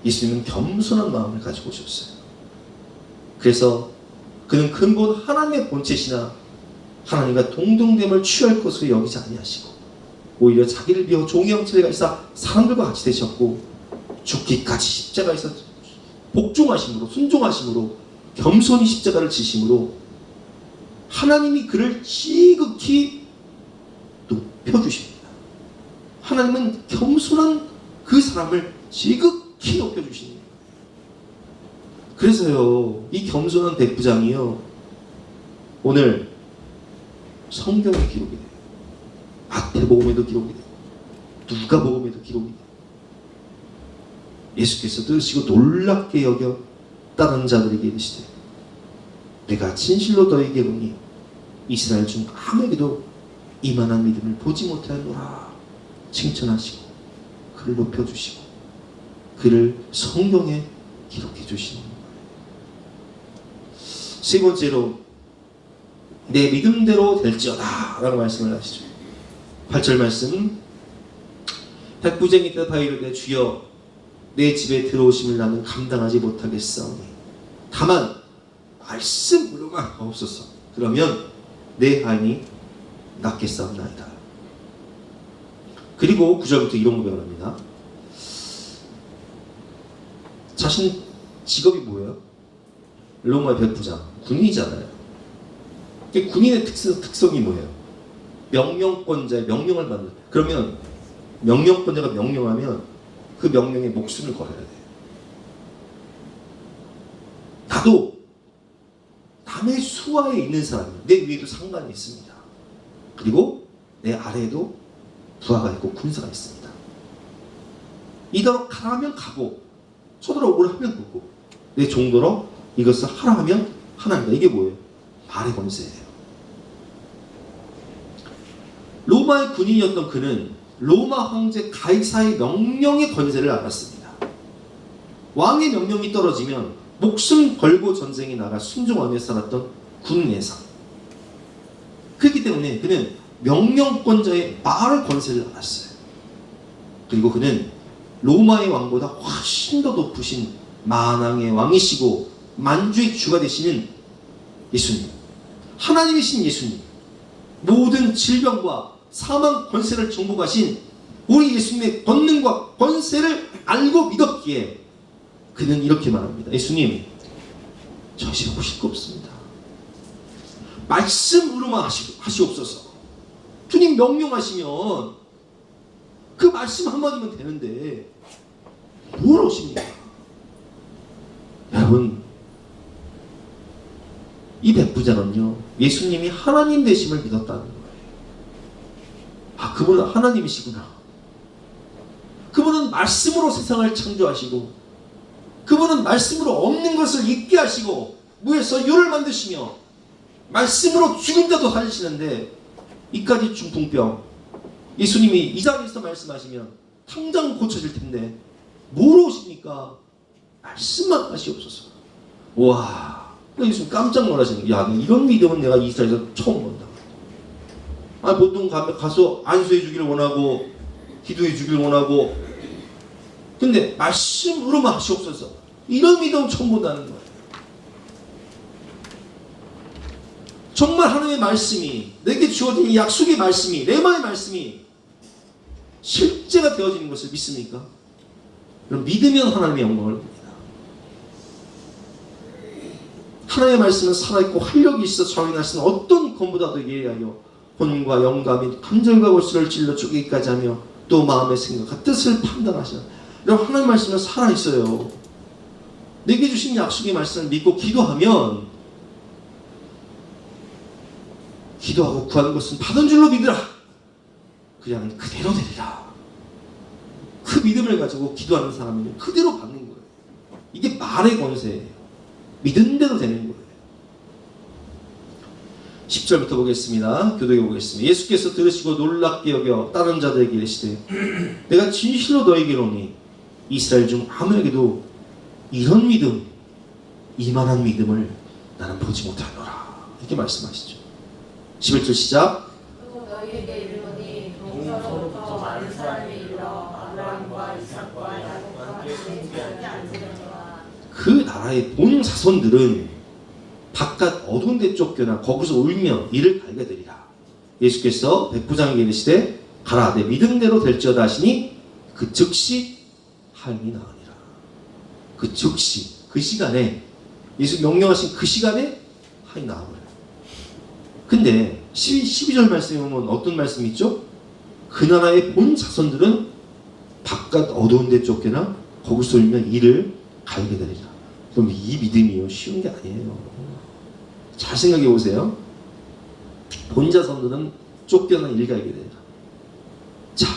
[SPEAKER 1] 예수님은 겸손한 마음을 가지고 오셨어요. 그래서 그는 근본 하나님의 본체시나 하나님과 동등됨을 취할 것으로 여기지 아니하시고 오히려 자기를 비워 종의 형체를 가지사 사람들과 같이 되셨고 죽기까지 십자가에서 복종하심으로, 순종하심으로, 겸손히 십자가를 지심으로 하나님이 그를 지극히 높여주십니다. 하나님은 겸손한 그 사람을 지극히 높여주십니다. 그래서요, 이 겸손한 백부장이요, 오늘 성경에 기록이 돼요. 마태복음에도 기록이 돼요. 누가복음에도 기록이 돼요. 예수께서 드시고 놀랍게 여겨 다른 자들에게 이르시되 내가 진실로 너에게 이르노니 이스라엘 중 아무에게도 이만한 믿음을 보지 못하였노라 칭찬하시고 그를 높여주시고 그를 성경에 기록해 주시는 거예요. 세 번째로 내 믿음대로 될지어다 라고 말씀을 하시죠. 8절 말씀, 백부장이 대답하여 이르되 주여 내 집에 들어오심을 나는 감당하지 못하겠사오니 다만 말씀으로만 없소서. 그러면 내 하인이 낫겠사옵나이다. 그리고 9절부터 이런 고백을 합니다. 자신 직업이 뭐예요? 로마의 백부장, 군인이잖아요. 군인의 특성이 뭐예요? 명령권자의 명령을 받는. 그러면 명령권자가 명령하면 그 명령에 목숨을 걸어야 돼요. 나도 남의 수하에 있는 사람이에요. 내 위에도 상관이 있습니다. 그리고 내 아래에도 부하가 있고 군사가 있습니다. 이더러 가라 하면 가고 서더러 오라 하면 오고 내 종더러 이것을 하라 하면 하나입니다. 이게 뭐예요? 말의 권세예요. 로마의 군인이었던 그는 로마 황제 가이사의 명령의 권세를 알았습니다. 왕의 명령이 떨어지면 목숨 걸고 전쟁에 나가 순종하며 살았던 군인의 삶. 그렇기 때문에 그는 명령권자의 말의 권세를 알았어요. 그리고 그는 로마의 왕보다 훨씬 더 높으신 만왕의 왕이시고 만주의 주가 되시는 예수님, 하나님이신 예수님, 모든 질병과 사망 권세를 정복하신 우리 예수님의 권능과 권세를 알고 믿었기에 그는 이렇게 말합니다. 예수님, 저 이제 오실 거 없습니다. 말씀으로만 하시옵소서. 주님 명령하시면 그 말씀 한마디면 되는데 뭘 오십니까? 여러분, 이 백부장은요, 예수님이 하나님 되심을 믿었다는 거예요. 아, 그분은 하나님이시구나. 그분은 말씀으로 세상을 창조하시고 그분은 말씀으로 없는 것을 있게 하시고 무에서 유를 만드시며 말씀으로 죽은 자도 살리시는데 이까지 중풍병 예수님이 이 자리에서 말씀하시면 당장 고쳐질 텐데 뭘 오십니까? 말씀만 하시옵소서. 와, 예수님 깜짝 놀라시는 거예요. 야, 이런 믿음은 내가 이스라엘에서 처음 본다. 아, 보통 가서 안수해 주기를 원하고 기도해 주기를 원하고 근데 말씀으로만 하시옵소서. 이런 믿음 처음 본다는 거예요. 정말 하나님의 말씀이 내게 주어진 이 약속의 말씀이 내 마음의 말씀이 실제가 되어지는 것을 믿습니까? 그럼 믿으면 하나님의 영광을 봅니다. 하나님의 말씀은 살아있고 활력이 있어 저희 날씨는 어떤 검보다도 예리하여 혼과 영과 및 감정과 골수를 찔러 죽이기까지 하며 또 마음의 생각과 뜻을 판단하시는. 여러분, 하나님의 말씀은 살아있어요. 내게 주신 약속의 말씀을 믿고 기도하면, 기도하고 구하는 것은 받은 줄로 믿으라. 그냥 그대로 되리라. 그 믿음을 가지고 기도하는 사람은 그대로 받는 거예요. 이게 말의 권세예요. 믿은 대로 되는 거예요. 10절부터 보겠습니다. 교독해 보겠습니다. 예수께서 들으시고 놀랍게 여겨 다른 자들에게 이르시되 내가 진실로 너에게 이르노니 이스라엘 중 아무에게도 이런 믿음, 이만한 믿음을 나는 보지 못하노라. 이렇게 말씀하시죠. 11절 시작.
[SPEAKER 3] 또 너희에게 이르노니 동서로부터 많은 사람이 일러 아브라함과 이삭과 야곱과 함께 숭배하게 앉으려니와
[SPEAKER 1] 그 나라의 본 자손들은 바깥 어두운 데 쫓겨나 거기서 울며 이를 갈게 되리라. 예수께서 백부장에게 이르시되 가라 내 믿음대로 될지어다 하시니 그 즉시 하인이 나으니라. 그 즉시, 그 시간에, 예수 명령하신 그 시간에 하인이 나으니라. 근데 12절 말씀에 보면 어떤 말씀이 있죠? 그 나라의 본 자손들은 바깥 어두운 데 쫓겨나 거기서 울며 이를 갈게 되리라. 그럼 이 믿음이요 쉬운 게 아니에요. 잘 생각해 보세요. 본 자손들은 쫓겨나 이를 갈게 되리라. 자,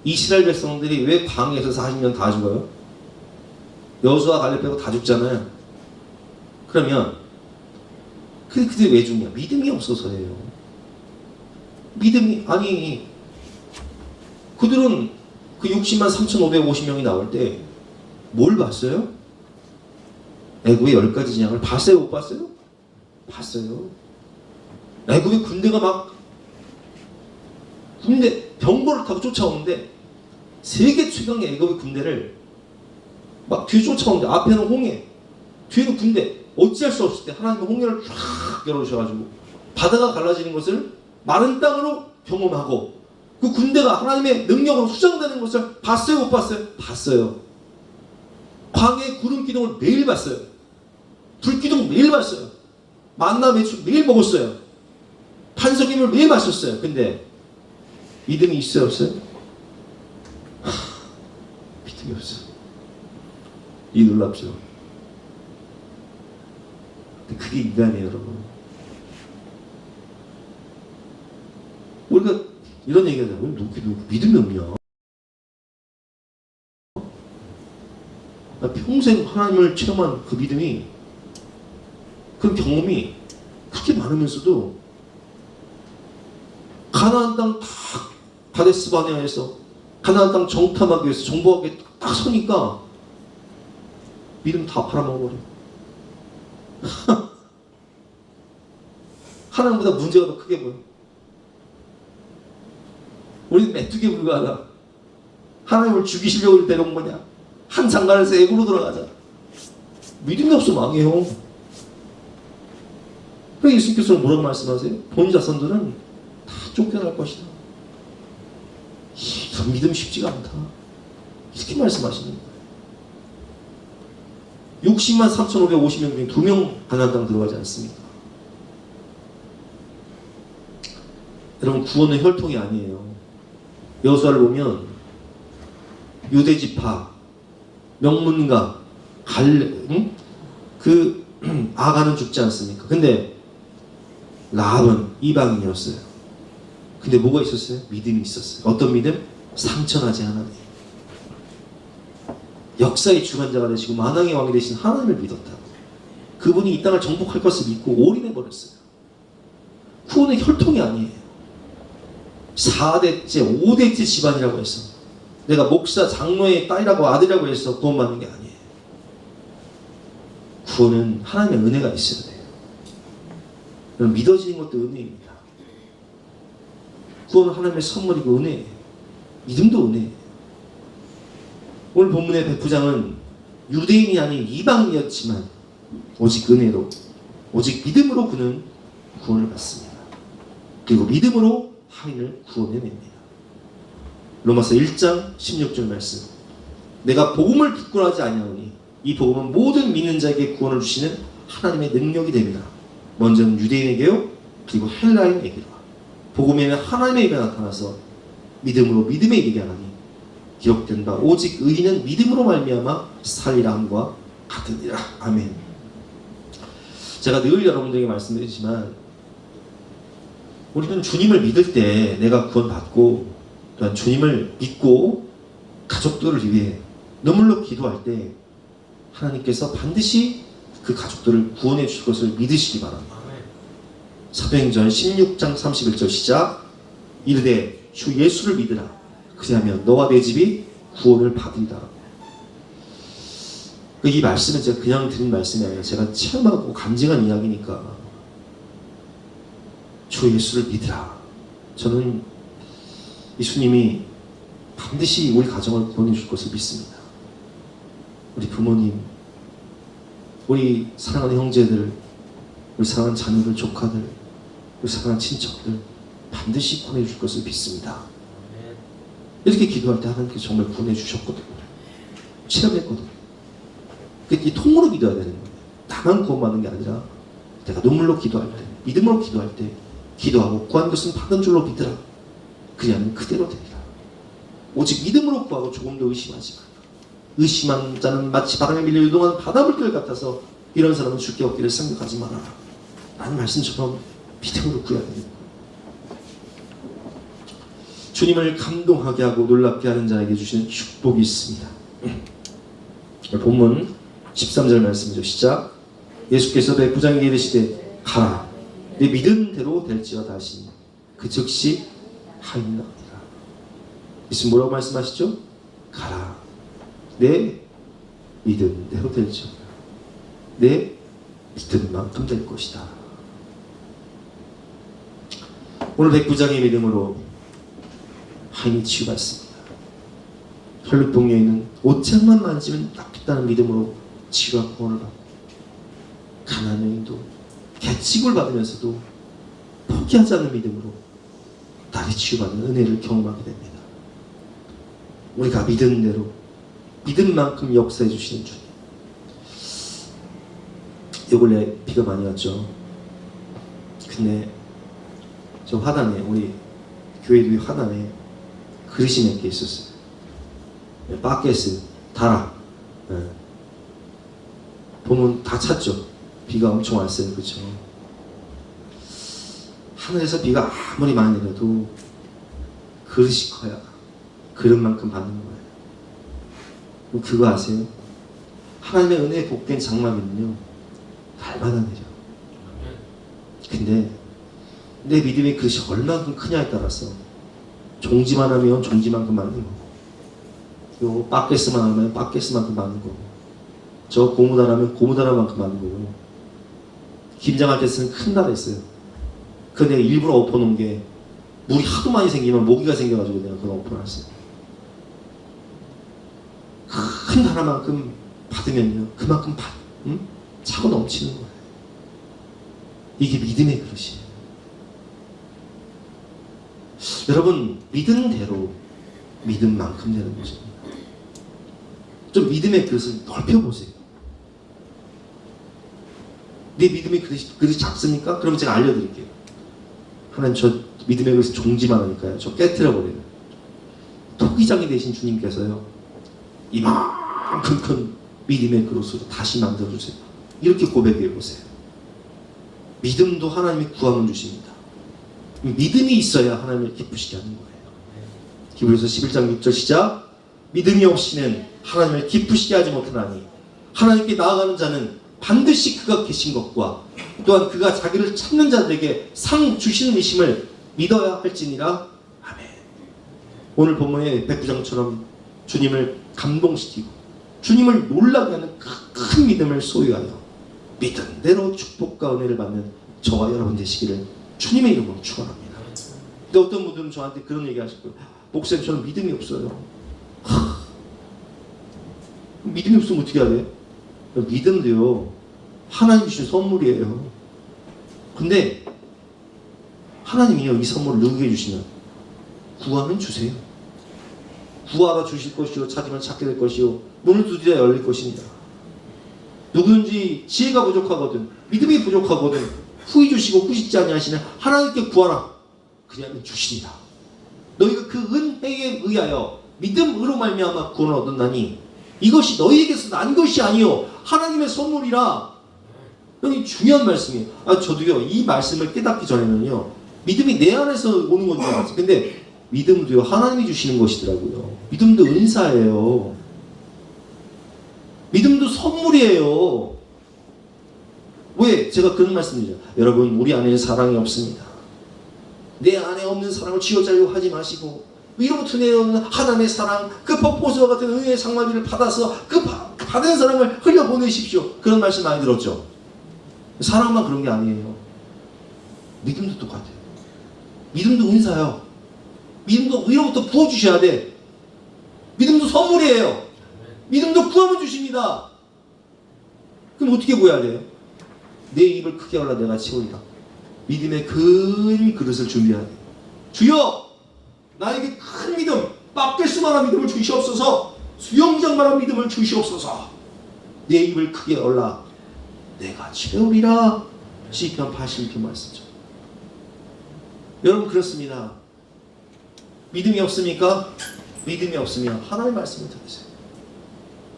[SPEAKER 1] 이스라엘 백성들이 왜 광야에서 40년 다 죽어요? 여호수아 갈렙 빼고 다 죽잖아요. 그러면 그때 왜 죽냐? 믿음이 없어서예요. 믿음이, 아니, 그들은 그 60만 3,550명이 나올 때 뭘 봤어요? 애굽의 10가지 재앙을 봤어요? 못 봤어요? 봤어요. 애굽의 군대가 막 군대 병거를 타고 쫓아오는데 세계 최강의 애굽의 군대를 막 뒤에 쫓아오는데 앞에는 홍해, 뒤에는 군대. 어찌할 수 없을 때 하나님의 홍해를 쫙 열어주셔가지고 바다가 갈라지는 것을 마른 땅으로 경험하고 그 군대가 하나님의 능력으로 수장되는 것을 봤어요? 못 봤어요? 봤어요. 광야의 구름 기둥을 매일 봤어요. 불 기둥 매일 봤어요. 만나 매출 매일 먹었어요. 반석임을 매일 마셨어요. 근데 믿음이 있어요? 없어요? 믿음이 없어요. 이 놀랍죠? 그게 인간이에요, 여러분. 우리가 이런 얘기 하잖아요. 왜 누구 믿음이 없냐? 나 평생 하나님을 체험한 그 믿음이, 그 경험이 그렇게 많으면서도 가나안 땅 다 가데스 바네아에서 가나안 땅 정탐하기 위해서 정복하기 딱 서니까 믿음 다 팔아먹어버려. 하나님보다 문제가 더 크게 보여. 우리는 메뚜기에 불과하다. 하나님을 죽이시려고 데려온 거냐? 한 장관에서 애굽으로 돌아가자. 믿음이 없어 망해요. 그래서 예수님께서는 뭐라고 말씀하세요? 본 자손들은 다 쫓겨날 것이다. 이 믿음 쉽지가 않다. 이렇게 말씀하시는 거예요. 60만 3,550명 중에 2명 가나안 땅 들어가지 않습니다. 여러분, 구원은 혈통이 아니에요. 여호수아를 보면 유대 지파, 명문가, 그 아가는 죽지 않습니까? 근데 라합은 이방인이었어요. 근데 뭐가 있었어요? 믿음이 있었어요. 어떤 믿음? 상처나지 하나님. 역사의 주관자가 되시고 만왕의 왕이 되신 하나님을 믿었다. 그분이 이 땅을 정복할 것을 믿고 올인해버렸어요. 구원의 혈통이 아니에요. 4대째, 5대째 집안이라고 해서 내가 목사, 장로의 딸이라고 아들이라고 해서 구원받는 게 아니에요. 구원은 하나님의 은혜가 있어야 돼요. 믿어지는 것도 은혜입니다. 구원은 하나님의 선물이고 은혜예요. 믿음도 은혜예요. 오늘 본문의 백부장은 유대인이 아닌 이방인이었지만 오직 은혜로, 오직 믿음으로 그는 구원을 받습니다. 그리고 믿음으로 하인을 구원해냅니다. 로마서 1장 16절 말씀. 내가 복음을 부끄러워하지 아니하노니 이 복음은 모든 믿는 자에게 구원을 주시는 하나님의 능력이 됩니다. 먼저는 유대인에게요, 그리고 헬라인에게로. 복음에는 하나님의 입에 나타나서 믿음으로 믿음에 이르게 하나니 기록된 바 오직 의인은 믿음으로 말미암아 살리라 함과 받으리라. 아멘. 제가 늘 여러분들에게 말씀드리지만 우리는 주님을 믿을 때 내가 구원받고 또한 주님을 믿고 가족들을 위해 눈물로 기도할 때 하나님께서 반드시 그 가족들을 구원해 주실 것을 믿으시기 바랍니다. 사도행전 16장 31절 시작. 이르되 주 예수를 믿으라. 그리하면 너와 내 집이 구원을 받으리라. 이 말씀은 제가 그냥 드린 말씀이 아니라 제가 체험하고 간증한 이야기니까 주 예수를 믿으라. 저는 예수님이 반드시 우리 가정을 구원해 줄 것을 믿습니다. 우리 부모님, 우리 사랑하는 형제들, 우리 사랑하는 자녀들, 조카들, 우리 사랑하는 친척들 반드시 구원해 줄 것을 믿습니다. 이렇게 기도할 때 하나님께서 정말 구원해 주셨거든요. 체험했거든요. 이 통으로 믿어야 되는 거예요. 나만 구원받는 게 아니라 내가 눈물로 기도할 때, 믿음으로 기도할 때 기도하고 구한 것은 받은 줄로 믿으라. 그리하면 그대로 되리라. 오직 믿음으로 구하고 조금도 의심하지 말라. 의심한 자는 마치 바람에 밀려 유동한 바다물결 같아서 이런 사람은 죽게 없기를 생각하지 말아라. 라는 말씀처럼 믿음으로 구해야 되는 거예요. 주님을 감동하게 하고 놀랍게 하는 자에게 주시는 축복이 있습니다. 본문 13절 말씀이죠. 시작. 예수께서 백부장에게 이르시되 가라. 내 믿음대로 될지어다 하시니 그 즉시 하였나이다. 예수님 뭐라고 말씀하시죠? 가라. 내 믿음대로 될지어다. 내 믿음만큼 될 것이다. 오늘 백부장의 믿음으로 하인이 치유받습니다. 혈루병에 있는 옷장만 만지면 낫겠다는 믿음으로 치유와 구원을 받고, 가난한 여인도 개칙을 받으면서도 포기하지 않는 믿음으로 다리 치유받는 은혜를 경험하게 됩니다. 우리가 믿은 대로 믿은 만큼 역사해 주시는 주님. 요 근래 비가 많이 왔죠. 근데 저 화단에, 우리 교회도 화단에 그릇이 몇 개 있었어요. 바켓스, 다라. 보면 다 찼죠. 비가 엄청 왔어요. 그렇죠? 하늘에서 비가 아무리 많이 내려도 그릇이 커야 그릇만큼 받는 거예요. 그거 아세요? 하나님의 은혜에 복된 장막에는요, 날마다 내려. 근데 내 믿음의 그릇이 얼마만큼 크냐에 따라서 종지만 하면 종지만큼 받는 거고, 요 바켓스만 하면 바켓스만큼 받는 거고, 저 고무다라면 고무다라만큼 받는 거고, 김장할 때 쓰는 큰 다라 있어요. 그거 내가 일부러 엎어놓은 게 물이 하도 많이 생기면 모기가 생겨가지고 내가 그거 엎어놨어요. 큰 다라만큼 받으면요, 그만큼 차고 넘치는 거예요. 이게 믿음의 그릇이에요. 여러분, 믿은 대로 믿음만큼 되는 것입니다. 좀 믿음의 그릇을 넓혀보세요. 내 믿음의 그릇이 작습니까? 그럼 제가 알려드릴게요. 하나님, 저 믿음의 그릇이 종지만 하니까요, 저 깨트려버려요. 토기장이 되신 주님께서요, 이만큼 큰 믿음의 그릇으로 다시 만들어주세요. 이렇게 고백해보세요. 믿음도 하나님이 구하면 주십니다. 믿음이 있어야 하나님을 기쁘시게 하는 거예요. 히브리서 11장 6절 시작. 믿음이 없이는 하나님을 기쁘시게 하지 못하나니 하나님께 나아가는 자는 반드시 그가 계신 것과 또한 그가 자기를 찾는 자들에게 상 주시는 이심을 믿어야 할지니라. 아멘. 오늘 본문의 백부장처럼 주님을 감동시키고 주님을 놀라게 하는 큰 믿음을 소유하여 믿은 대로 축복과 은혜를 받는 저와 여러분 되시기를 주님의 이름으로 축원합니다. 근데 어떤 분들은 저한테 그런 얘기 하실 거예요. 목사님, 저는 믿음이 없어요. 믿음이 없으면 어떻게 해야 돼? 믿음도요, 하나님 주신 선물이에요. 근데 하나님이요, 이 선물을 누구에게 주시면 구하면 주세요. 구하라 주실 것이요, 찾으면 찾게 될 것이요, 문을 두드려 열릴 것입니다. 누구든지 지혜가 부족하거든, 믿음이 부족하거든, 후히 주시고 후식지 아니하시는 하나님께 구하라. 그리하면 주시리라. 너희가 그 은혜에 의하여 믿음으로 말미암아 구원을 얻었나니 이것이 너희에게서 난 것이 아니요 하나님의 선물이라. 여기 중요한 말씀이에요. 저도요 이 말씀을 깨닫기 전에는요 믿음이 내 안에서 오는 건 줄 알았어요. 근데 믿음도요 하나님이 주시는 것이더라고요. 믿음도 은사예요. 믿음도 선물이에요. 왜? 제가 그런 말씀드리죠. 여러분 우리 안에는 사랑이 없습니다. 내 안에 없는 사랑을 쥐어짜려고 하지 마시고 위로부터 내려오는 하나님의 사랑, 그 폭포수와 같은 은혜의 상마비를 받아서 그 받은 사랑을 흘려보내십시오. 그런 말씀 많이 들었죠. 사랑만 그런 게 아니에요. 믿음도 똑같아요. 믿음도 은사요. 믿음도 위로부터 부어주셔야 돼. 믿음도 선물이에요. 믿음도 구하면 주십니다. 그럼 어떻게 구해야 돼요? 내 입을 크게 열라 내가 채우리라. 믿음의 큰 그릇을 준비해야 돼요. 주여 나에게 큰 믿음, 빡개수만한 믿음을 주시옵소서. 수영장만한 믿음을 주시옵소서. 내 입을 크게 열라 내가 채우리라. 시편 81편 말씀이죠. 여러분 그렇습니다. 믿음이 없습니까? 믿음이 없으면 하나님의 말씀을 들으세요.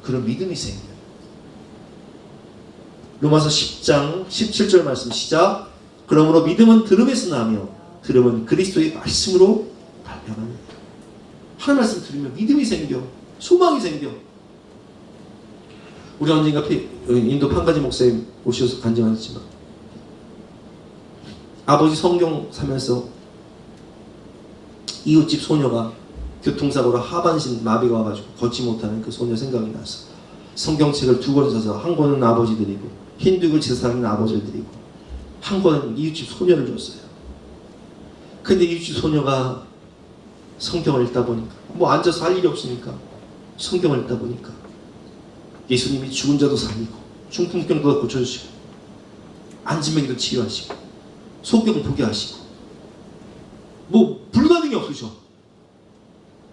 [SPEAKER 1] 그런 믿음이 생겨요. 로마서 10장 17절 말씀 시작. 그러므로 믿음은 들음에서 나며 들음은 그리스도의 말씀으로 발견합니다. 하나님 말씀 들으면 믿음이 생겨. 소망이 생겨. 우리 언젠가 인도 판가지 목사님 오셔서 간증하셨지만 아버지 성경 사면서 이웃집 소녀가 교통사고로 하반신 마비가 와가지고 걷지 못하는 그 소녀 생각이 나서 성경책을 2권 사서 한 권은 아버지 드리고 힌두교 제사장은 아버지를 드리고 한 권은 이웃집 소녀를 줬어요. 근데 이웃집 소녀가 성경을 읽다 보니까 뭐 앉아서 할 일이 없으니까 성경을 읽다 보니까 예수님이 죽은 자도 살리고 중풍병도 고쳐주시고 안진뱅이도 치유하시고 소경 보게 하시고 뭐 불가능이 없으셔.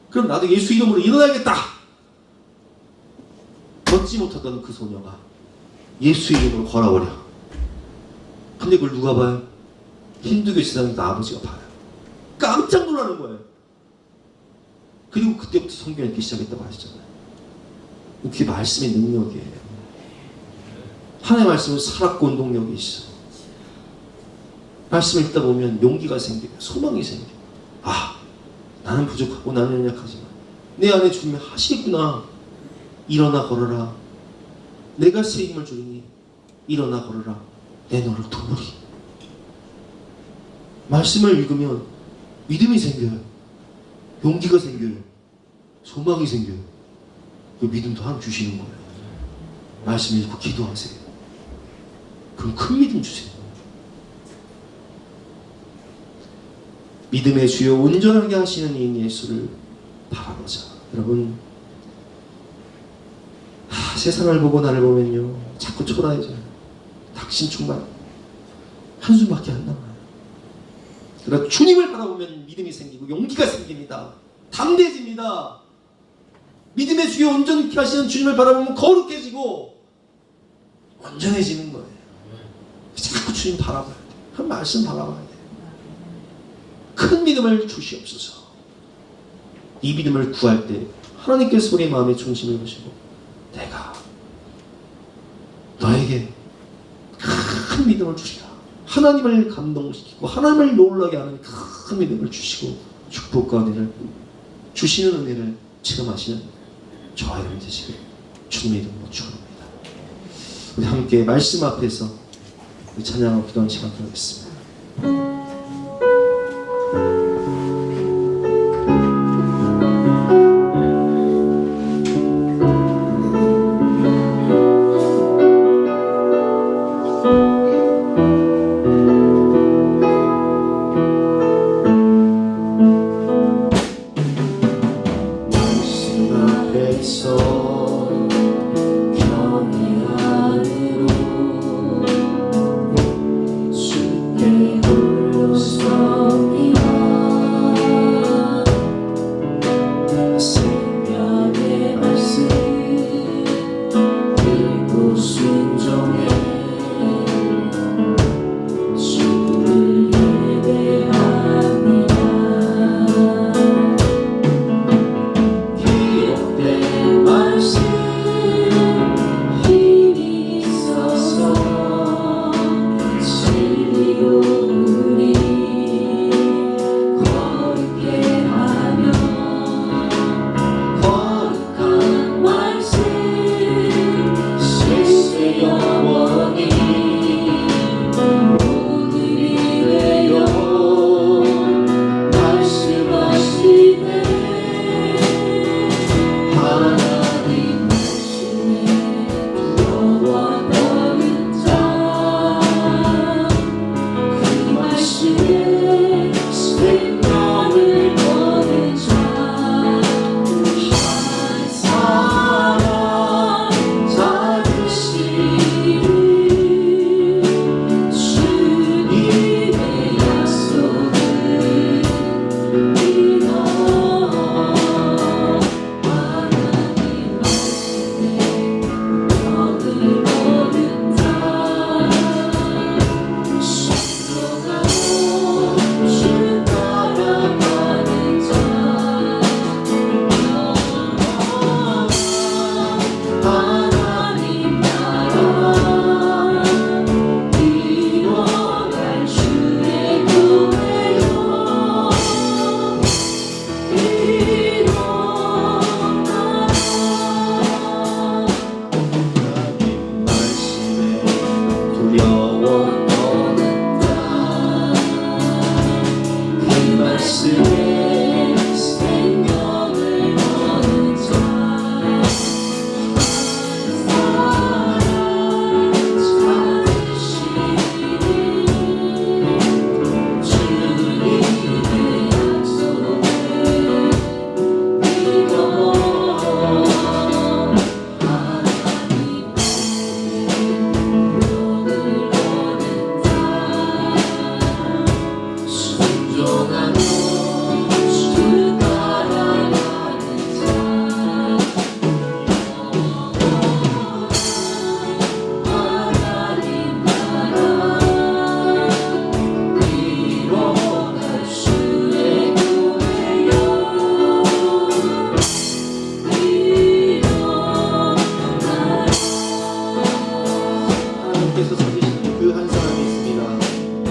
[SPEAKER 1] 그럼 나도 예수 이름으로 일어나야겠다. 걷지 못하던 그 소녀가 예수 이름으로 걸어버려. 근데 그걸 누가 봐요? 힌두교 제사장도 아버지가 봐요. 깜짝 놀라는 거예요. 그리고 그때부터 성경 읽기 시작했다고 하시잖아요. 그게 말씀의 능력이에요. 하나님의 말씀은 살았고 운동력이 있어. 말씀을 읽다 보면 용기가 생겨요. 소망이 생겨요. 나는 부족하고 나는 연약하지만 내 안에 주님이 하시겠구나. 일어나 걸어라. 내가 새 힘을 주리니 일어나 걸어라. 내 너를 도우리. 말씀을 읽으면 믿음이 생겨요. 용기가 생겨요. 소망이 생겨요. 그 믿음도 하나님 주시는 거예요. 말씀 읽고 기도하세요. 그럼 큰 믿음 주세요. 믿음의 주요 온전하게 하시는 이 예수를 바라보자. 여러분 세상을 보고 나를 보면요 자꾸 초라해져요. 닥신 충만 한숨밖에 안 나와요. 그러나 주님을 바라보면 믿음이 생기고 용기가 생깁니다. 담대해집니다. 믿음의 주요 온전히 하시는 주님을 바라보면 거룩해지고 온전해지는 거예요. 자꾸 주님 바라봐야 돼요. 그 말씀 바라봐야 돼요. 큰 믿음을 주시옵소서. 이 믿음을 구할 때 하나님께서 우리 마음의 중심을 보시고 내가 너에게 큰 믿음을 주시라. 하나님을 감동시키고 하나님을 놀라게 하는 큰 믿음을 주시고 축복과 은혜를 주시는 은혜를 체험하시는 저와 여러분 되시길 주님의 이름으로 축원합니다. 우리 함께 말씀 앞에서 찬양하고 기도하는 시간 갖겠습니다.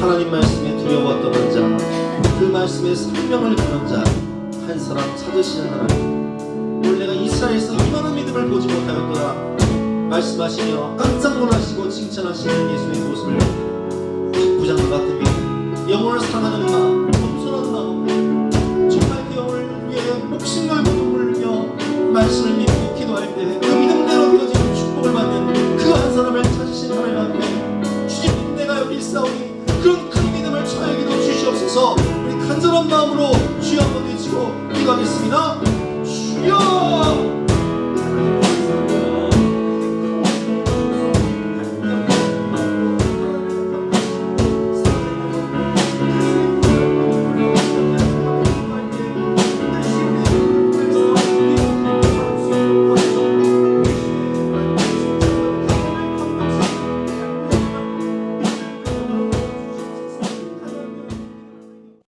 [SPEAKER 1] 하나님 말씀에 두려워 떠난 자, 그 말씀에 생명을 거는 자 한 사람 찾으시는 하나님. 오늘 내가 이스라엘에서 이만한 믿음을 보지 못하였더라 말씀하시며 깜짝 놀라시고 칭찬하시는 예수의 모습을 부장과 같은 믿음, 영혼을 사랑하는 마음, 겸손한 마음, 정말 그 영혼을 위해 목숨 걸고 눈물 흘려 말씀을